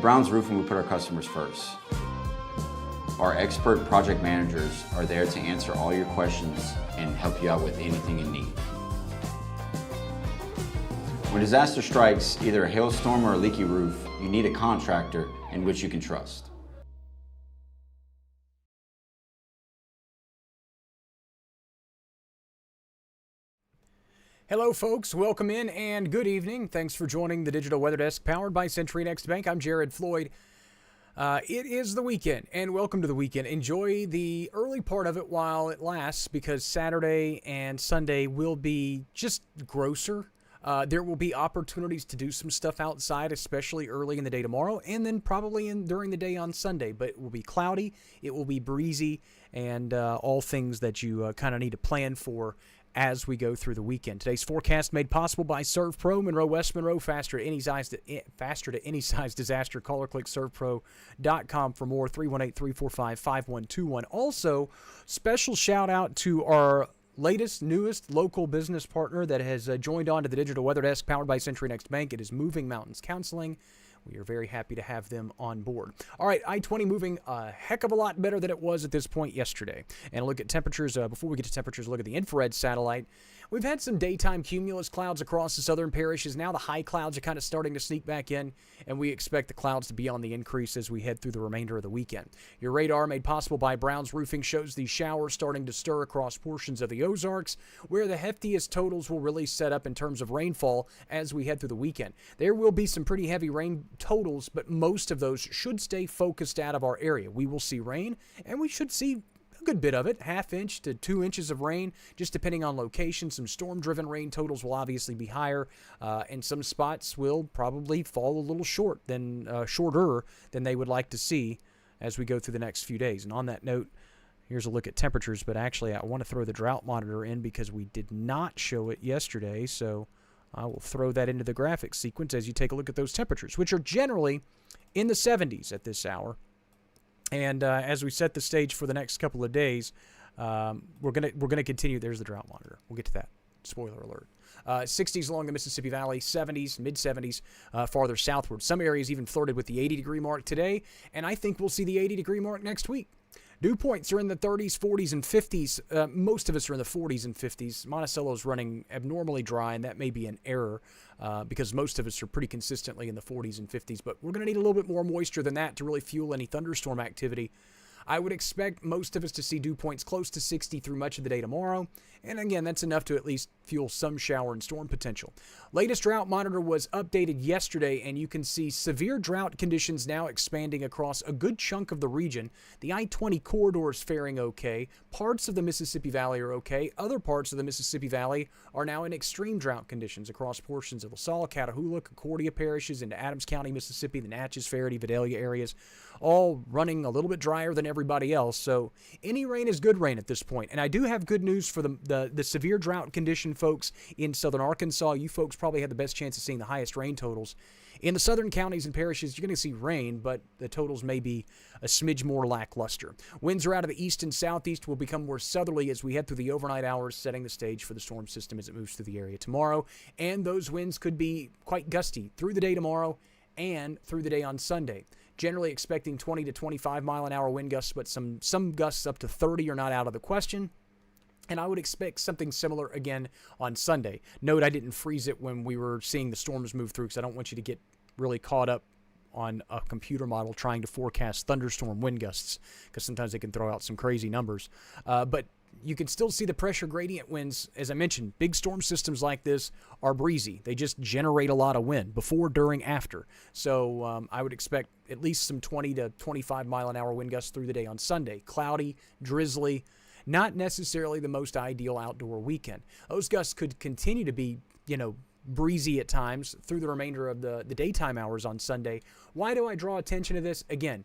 Brown's Roofing, we put our customers first. Our expert project managers are there to answer all your questions and help you out with anything in need. When disaster strikes, either a hailstorm or a leaky roof, you need a contractor in which you can trust. Hello folks, welcome in and good evening. Thanks for joining the Digital Weather Desk powered by Century Next Bank. I'm Jared Floyd. It is the weekend and welcome to the weekend. Enjoy the early part of it while it lasts because Saturday and Sunday will be just grosser. There will be opportunities to do some stuff outside, especially early in the day tomorrow and then probably during the day on Sunday. But it will be cloudy, it will be breezy, and all things that you kind of need to plan for as we go through the weekend. Today's forecast made possible by ServPro, Monroe, West Monroe, faster to any size disaster. Call or click servpro.com for more. 318-345-5121. Also, special shout out to our newest local business partner that has joined on to the Digital Weather Desk powered by Century Next Bank. It is Moving Mountains Counseling. We are very happy to have them on board. All right, I-20 moving a heck of a lot better than it was at this point yesterday. And a look at temperatures. Before we get to temperatures, look at the infrared satellite. We've had some daytime cumulus clouds across the southern parishes. Now the high clouds are kind of starting to sneak back in, and we expect the clouds to be on the increase as we head through the remainder of the weekend. Your radar, made possible by Brown's Roofing, shows these showers starting to stir across portions of the Ozarks, where the heftiest totals will really set up in terms of rainfall as we head through the weekend. There will be some pretty heavy rain totals, but most of those should stay focused out of our area. We will see rain, and we should see good bit of it, 1/2 inch to 2 inches of rain, just depending on location. Some storm-driven rain totals will obviously be higher, and some spots will probably fall a little shorter than they would like to see as we go through the next few days. And on that note, here's a look at temperatures, but actually I want to throw the drought monitor in because we did not show it yesterday, so I will throw that into the graphic sequence as you take a look at those temperatures, which are generally in the 70s at this hour. And as we set the stage for the next couple of days, we're gonna continue. There's the drought monitor. We'll get to that. Spoiler alert. 60s along the Mississippi Valley, 70s, mid-70s farther southward. Some areas even flirted with the 80-degree mark today, and I think we'll see the 80-degree mark next week. Dew points are in the 30s, 40s, and 50s. Most of us are in the 40s and 50s. Monticello's running abnormally dry, and that may be an error because most of us are pretty consistently in the 40s and 50s. But we're going to need a little bit more moisture than that to really fuel any thunderstorm activity. I would expect most of us to see dew points close to 60 through much of the day tomorrow. And again, that's enough to at least fuel some shower and storm potential. Latest drought monitor was updated yesterday, and you can see severe drought conditions now expanding across a good chunk of the region. The I-20 corridor is faring okay. Parts of the Mississippi Valley are okay. Other parts of the Mississippi Valley are now in extreme drought conditions across portions of LaSalle, Catahoula, Concordia parishes into Adams County, Mississippi, the Natchez, Faraday, Vidalia areas, all running a little bit drier than everybody else. So any rain is good rain at this point. And I do have good news for the severe drought condition folks in southern Arkansas. You folks probably have the best chance of seeing the highest rain totals. In the southern counties and parishes, you're going to see rain, but the totals may be a smidge more lackluster. Winds are out of the east and southeast, will become more southerly as we head through the overnight hours, setting the stage for the storm system as it moves through the area tomorrow. And those winds could be quite gusty through the day tomorrow and through the day on Sunday. Generally expecting 20 to 25 mile an hour wind gusts, but some gusts up to 30 are not out of the question. And I would expect something similar again on Sunday. Note I didn't freeze it when we were seeing the storms move through because I don't want you to get really caught up on a computer model trying to forecast thunderstorm wind gusts because sometimes they can throw out some crazy numbers. But you can still see the pressure gradient winds. As I mentioned, big storm systems like this are breezy. They just generate a lot of wind before, during, after. So I would expect at least some 20 to 25 mile an hour wind gusts through the day on Sunday. Cloudy, drizzly, not necessarily the most ideal outdoor weekend. Those gusts could continue to be, breezy at times through the remainder of the daytime hours on Sunday. Why do I draw attention to this? Again,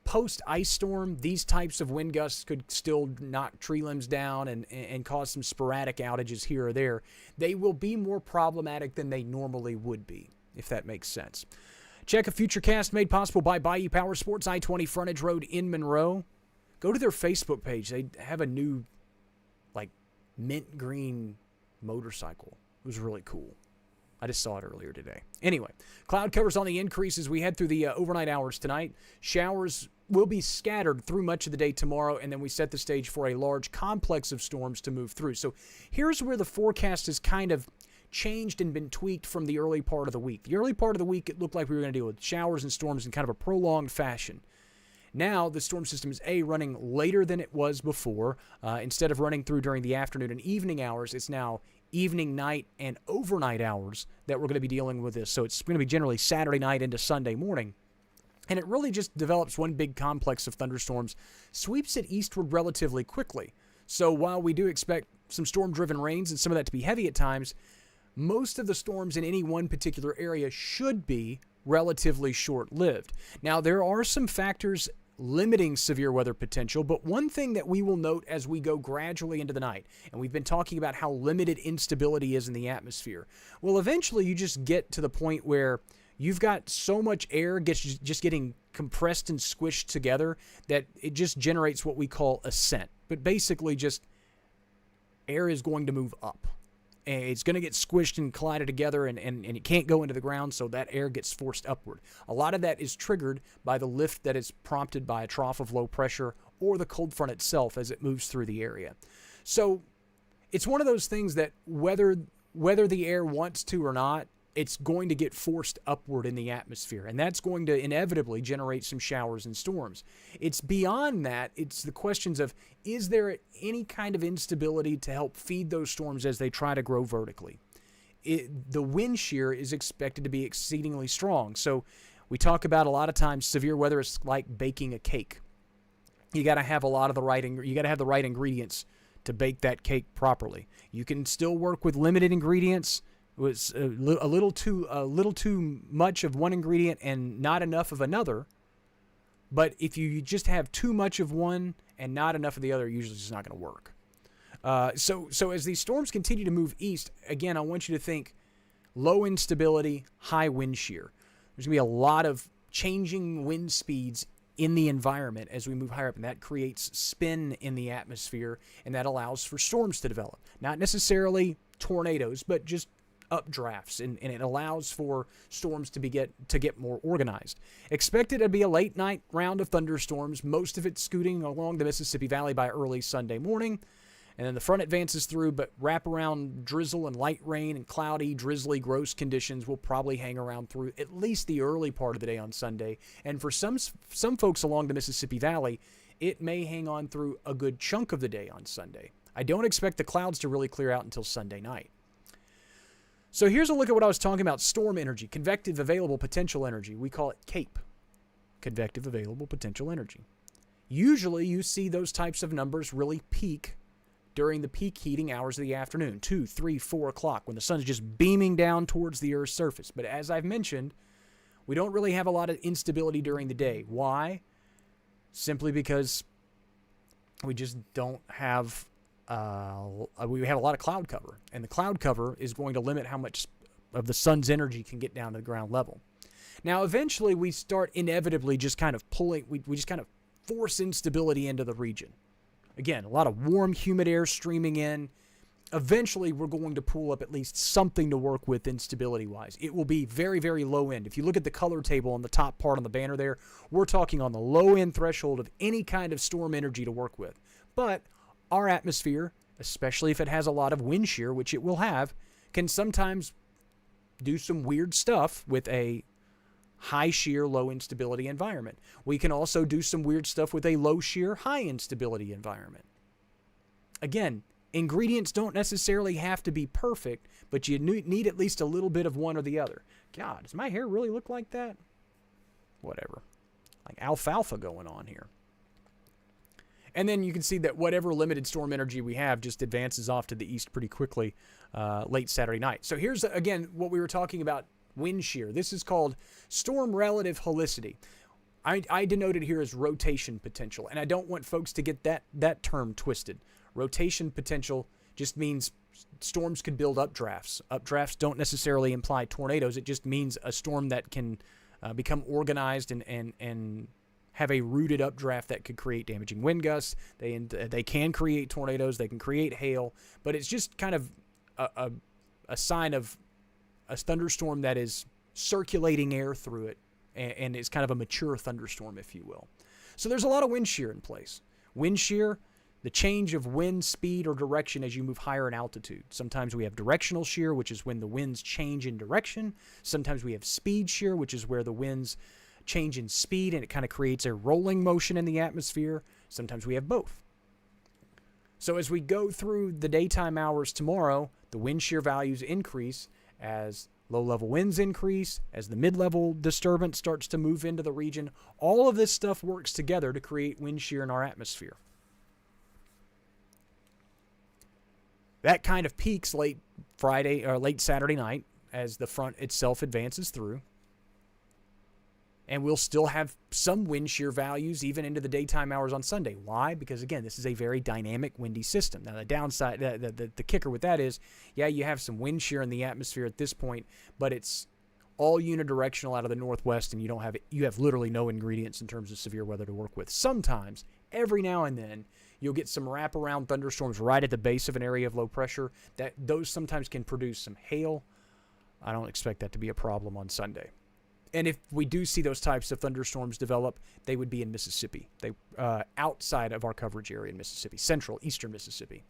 post-ice storm, these types of wind gusts could still knock tree limbs down and cause some sporadic outages here or there. They will be more problematic than they normally would be, if that makes sense. Check a futurecast made possible by Bayou Power Sports, I-20 Frontage Road in Monroe. Go to their Facebook page. They have a new, mint green motorcycle. It was really cool. I just saw it earlier today. Anyway, cloud cover's on the increase as we head through the overnight hours tonight. Showers will be scattered through much of the day tomorrow, and then we set the stage for a large complex of storms to move through. So here's where the forecast has kind of changed and been tweaked from the early part of the week. The early part of the week, it looked like we were going to deal with showers and storms in kind of a prolonged fashion. Now, the storm system is running later than it was before. Instead of running through during the afternoon and evening hours, it's now evening, night, and overnight hours that we're going to be dealing with this. So it's going to be generally Saturday night into Sunday morning. And it really just develops one big complex of thunderstorms, sweeps it eastward relatively quickly. So while we do expect some storm-driven rains and some of that to be heavy at times, most of the storms in any one particular area should be relatively short-lived. Now, there are some factors limiting severe weather potential, but one thing that we will note as we go gradually into the night, and we've been talking about how limited instability is in the atmosphere, well, eventually you just get to the point where you've got so much air just getting compressed and squished together that it just generates what we call ascent. But basically just air is going to move up. And it's going to get squished and collided together, and it can't go into the ground, so that air gets forced upward. A lot of that is triggered by the lift that is prompted by a trough of low pressure or the cold front itself as it moves through the area. So it's one of those things that whether the air wants to or not, it's going to get forced upward in the atmosphere, and that's going to inevitably generate some showers and storms. It's beyond that. It's the questions of, is there any kind of instability to help feed those storms as they try to grow vertically? The wind shear is expected to be exceedingly strong. So we talk about a lot of times severe weather is like baking a cake. You got to have the right ingredients to bake that cake properly. You can still work with limited ingredients. It was a little too much of one ingredient and not enough of another. But if you just have too much of one and not enough of the other, usually it's not going to work. So as these storms continue to move east, again, I want you to think low instability, high wind shear. There's going to be a lot of changing wind speeds in the environment as we move higher up, and that creates spin in the atmosphere, and that allows for storms to develop. Not necessarily tornadoes, but just updrafts, and it allows for storms to get more organized. Expected to be a late night round of thunderstorms, most of it scooting along the Mississippi Valley by early Sunday morning, and then the front advances through, but wraparound drizzle and light rain and cloudy, drizzly, gross conditions will probably hang around through at least the early part of the day on Sunday, and for some folks along the Mississippi Valley, it may hang on through a good chunk of the day on Sunday. I don't expect the clouds to really clear out until Sunday night. So here's a look at what I was talking about, storm energy, convective available potential energy. We call it CAPE, convective available potential energy. Usually you see those types of numbers really peak during the peak heating hours of the afternoon, 2, 3, 4 o'clock, when the sun's just beaming down towards the Earth's surface. But as I've mentioned, we don't really have a lot of instability during the day. Why? Simply because we just don't have we have a lot of cloud cover, and the cloud cover is going to limit how much of the sun's energy can get down to the ground level. Now, eventually, we start inevitably just kind of we just kind of force instability into the region. Again, a lot of warm, humid air streaming in. Eventually, we're going to pull up at least something to work with instability-wise. It will be very, very low end. If you look at the color table on the top part on the banner there, we're talking on the low end threshold of any kind of storm energy to work with. But our atmosphere, especially if it has a lot of wind shear, which it will have, can sometimes do some weird stuff with a high shear, low instability environment. We can also do some weird stuff with a low shear, high instability environment. Again, ingredients don't necessarily have to be perfect, but you need at least a little bit of one or the other. God, does my hair really look like that? Whatever. Like alfalfa going on here. And then you can see that whatever limited storm energy we have just advances off to the east pretty quickly late Saturday night. So here's, again, what we were talking about, wind shear. This is called storm relative helicity. I denote it here as rotation potential, and I don't want folks to get that term twisted. Rotation potential just means storms could build updrafts. Updrafts don't necessarily imply tornadoes. It just means a storm that can become organized and have a rooted updraft that could create damaging wind gusts. They can create tornadoes. They can create hail. But it's just kind of a sign of a thunderstorm that is circulating air through it, and it's kind of a mature thunderstorm, if you will. So there's a lot of wind shear in place. Wind shear, the change of wind speed or direction as you move higher in altitude. Sometimes we have directional shear, which is when the winds change in direction. Sometimes we have speed shear, which is where the winds change in speed and it kind of creates a rolling motion in the atmosphere. Sometimes we have both. So as we go through the daytime hours tomorrow, the wind shear values increase as low-level winds increase, as the mid-level disturbance starts to move into the region. All of this stuff works together to create wind shear in our atmosphere. That kind of peaks late Friday or late Saturday night as the front itself advances through. And we'll still have some wind shear values even into the daytime hours on Sunday. Why? Because, again, this is a very dynamic windy system. Now, the downside, the kicker with that is, yeah, you have some wind shear in the atmosphere at this point, but it's all unidirectional out of the northwest, and you have literally no ingredients in terms of severe weather to work with. Sometimes, every now and then, you'll get some wraparound thunderstorms right at the base of an area of low pressure. Those sometimes can produce some hail. I don't expect that to be a problem on Sunday. And if we do see those types of thunderstorms develop, they would be in Mississippi. Outside of our coverage area in Mississippi, central, eastern Mississippi.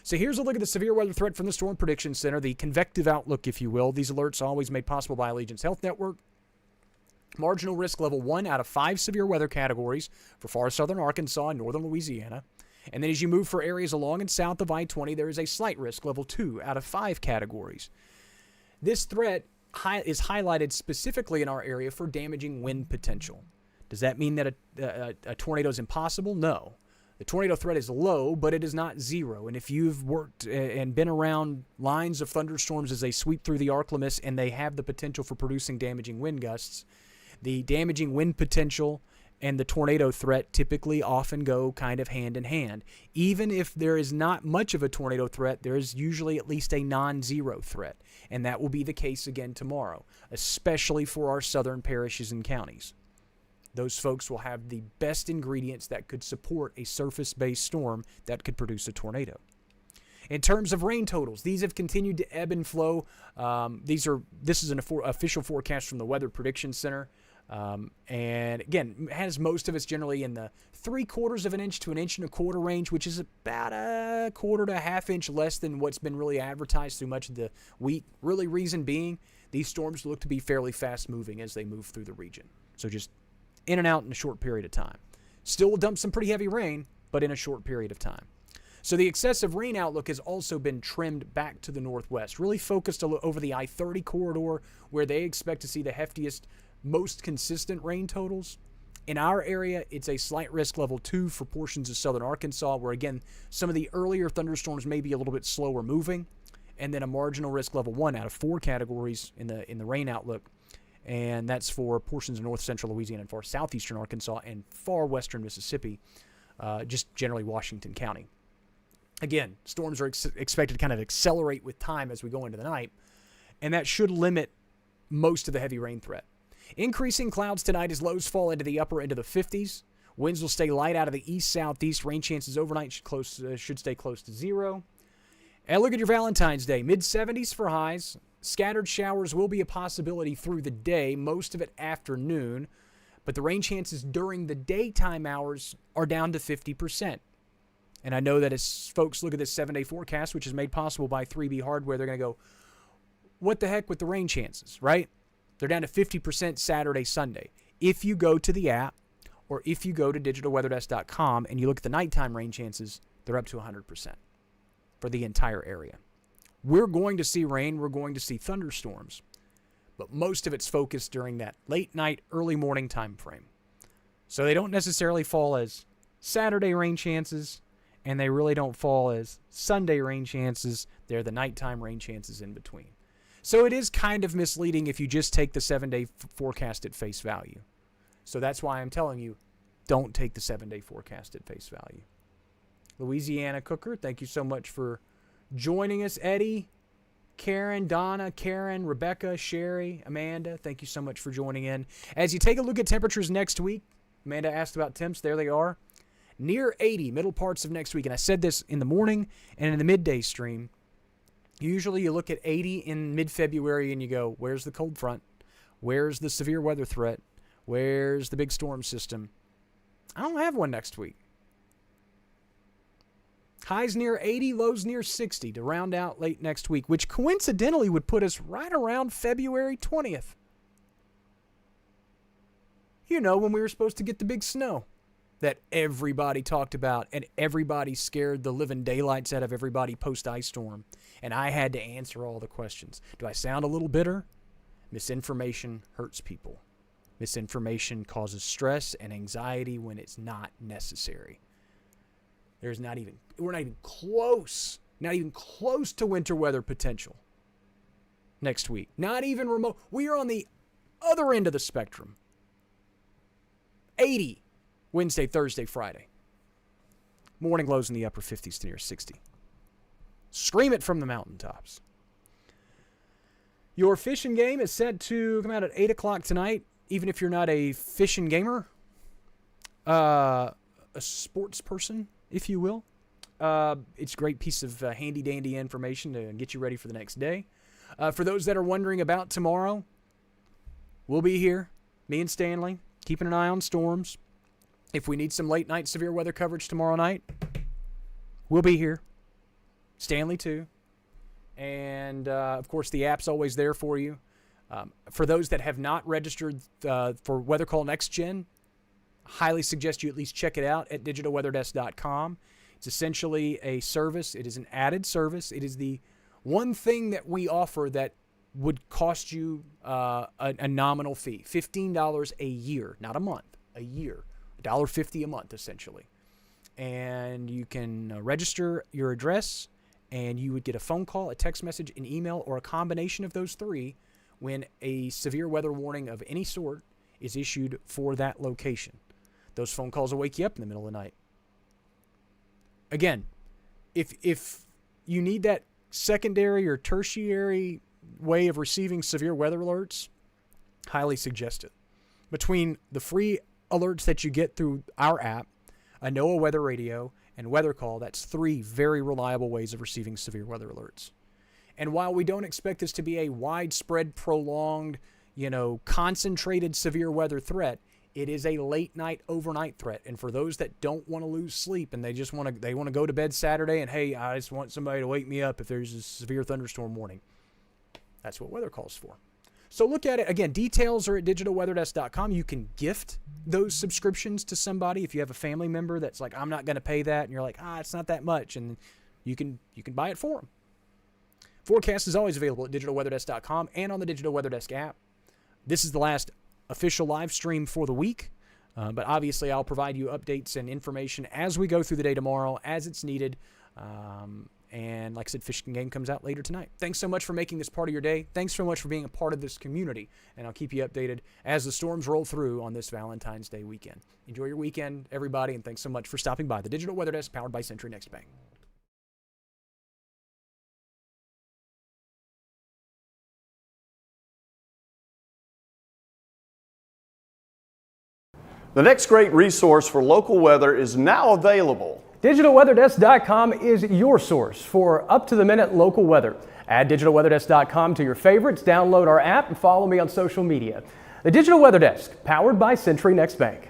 So here's a look at the severe weather threat from the Storm Prediction Center, the convective outlook, if you will. These alerts are always made possible by Allegiance Health Network. Marginal risk level 1 out of 5 severe weather categories for far southern Arkansas and northern Louisiana. And then as you move for areas along and south of I-20, there is a slight risk level 2 out of 5 categories. This threat is highlighted specifically in our area for damaging wind potential. Does that mean that a tornado is impossible? No. The tornado threat is low, but it is not zero. And if you've worked and been around lines of thunderstorms as they sweep through the ArkLaMiss and they have the potential for producing damaging wind gusts, the damaging wind potential and the tornado threat typically often go kind of hand in hand. Even if there is not much of a tornado threat, there is usually at least a non-zero threat. And that will be the case again tomorrow, especially for our southern parishes and counties. Those folks will have the best ingredients that could support a surface-based storm that could produce a tornado. In terms of rain totals, these have continued to ebb and flow. This is an official forecast from the Weather Prediction Center. And again, has most of it's generally in the 3/4 of an inch to 1.25 inches range, which is about 1/4 to 1/2 inch less than what's been really advertised through much of the week. Really, reason being, these storms look to be fairly fast moving as they move through the region. So just in and out in a short period of time. Still will dump some pretty heavy rain, but in a short period of time. So the excessive rain outlook has also been trimmed back to the northwest, really focused over the I-30 corridor where they expect to see the heftiest, most consistent rain totals. In our area, it's a slight risk level 2 for portions of southern Arkansas, where again, some of the earlier thunderstorms may be a little bit slower moving, and then a marginal risk level 1 out of 4 categories in the rain outlook. And that's for portions of north central Louisiana and far southeastern Arkansas and far western Mississippi, just generally Washington County. Again, storms are expected to kind of accelerate with time as we go into the night, and that should limit most of the heavy rain threat. Increasing clouds tonight as lows fall into the upper end of the 50s. Winds will stay light out of the east-southeast. Rain chances overnight should stay close to 0. And look at your Valentine's Day. Mid-70s for highs. Scattered showers will be a possibility through the day, most of it afternoon. But the rain chances during the daytime hours are down to 50%. And I know that as folks look at this 7-day forecast, which is made possible by 3B Hardware, they're going to go, what the heck with the rain chances, right? They're down to 50% Saturday, Sunday. If you go to the app or if you go to digitalweatherdesk.com and you look at the nighttime rain chances, they're up to 100% for the entire area. We're going to see rain. We're going to see thunderstorms. But most of it's focused during that late night, early morning time frame. So they don't necessarily fall as Saturday rain chances, and they really don't fall as Sunday rain chances. They're the nighttime rain chances in between. So it is kind of misleading if you just take the 7-day forecast at face value. So that's why I'm telling you, don't take the 7-day forecast at face value. Louisiana Cooker, thank you so much for joining us. Eddie, Karen, Donna, Karen, Rebecca, Sherry, Amanda, thank you so much for joining in. As you take a look at temperatures next week, Amanda asked about temps. There they are. Near 80, middle parts of next week. And I said this in the morning and in the midday stream. Usually you look at 80 in mid-February and you go, where's the cold front? Where's the severe weather threat? Where's the big storm system? I don't have one next week. Highs near 80, lows near 60 to round out late next week, which coincidentally would put us right around February 20th. You know, when we were supposed to get the big snow that everybody talked about and everybody scared the living daylights out of everybody post-ice storm. And I had to answer all the questions. Do I sound a little bitter? Misinformation hurts people. Misinformation causes stress and anxiety when it's not necessary. We're not even close to winter weather potential next week. Not even remote. We are on the other end of the spectrum. 80 Wednesday, Thursday, Friday. Morning lows in the upper 50s to near 60. Scream it from the mountaintops. Your fishing game is set to come out at 8 o'clock tonight, even if you're not a fishing gamer, a sports person, if you will. It's a great piece of handy-dandy information to get you ready for the next day. For those that are wondering about tomorrow, we'll be here, me and Stanley, keeping an eye on storms. If we need some late-night severe weather coverage tomorrow night, we'll be here. Stanley, too. And, of course, the app's always there for you. For those that have not registered for Weather Call Next Gen, highly suggest you at least check it out at digitalweatherdesk.com. It's essentially a service. It is an added service. It is the one thing that we offer that would cost you a nominal fee, $15 a year, not a month, a year, $1.50 a month, essentially. And you can register your address, and you would get a phone call, a text message, an email, or a combination of those three when a severe weather warning of any sort is issued for that location. Those phone calls will wake you up in the middle of the night. Again, if you need that secondary or tertiary way of receiving severe weather alerts, highly suggest it. Between the free alerts that you get through our app, a NOAA weather radio, and Weather Call, that's 3 very reliable ways of receiving severe weather alerts. And while we don't expect this to be a widespread, prolonged, concentrated severe weather threat, it is a late night, overnight threat. And for those that don't want to lose sleep and they just want to go to bed Saturday and, hey, I just want somebody to wake me up if there's a severe thunderstorm warning, that's what Weather Call's for. So look at it. Again, details are at digitalweatherdesk.com. You can gift those subscriptions to somebody if you have a family member that's like, I'm not going to pay that. And you're like, it's not that much. And you can buy it for them. Forecast is always available at digitalweatherdesk.com and on the Digital Weather Desk app. This is the last official live stream for the week. But obviously, I'll provide you updates and information as we go through the day tomorrow, as it's needed. And like I said, fishing game comes out later tonight. Thanks so much for making this part of your day. Thanks so much for being a part of this community. And I'll keep you updated as the storms roll through on this Valentine's Day weekend. Enjoy your weekend, everybody, and thanks so much for stopping by the Digital Weather Desk powered by Century Next Bank. The next great resource for local weather is now available. DigitalWeatherDesk.com is your source for up-to-the-minute local weather. Add DigitalWeatherDesk.com to your favorites, download our app, and follow me on social media. The Digital Weather Desk, powered by Century Next Bank.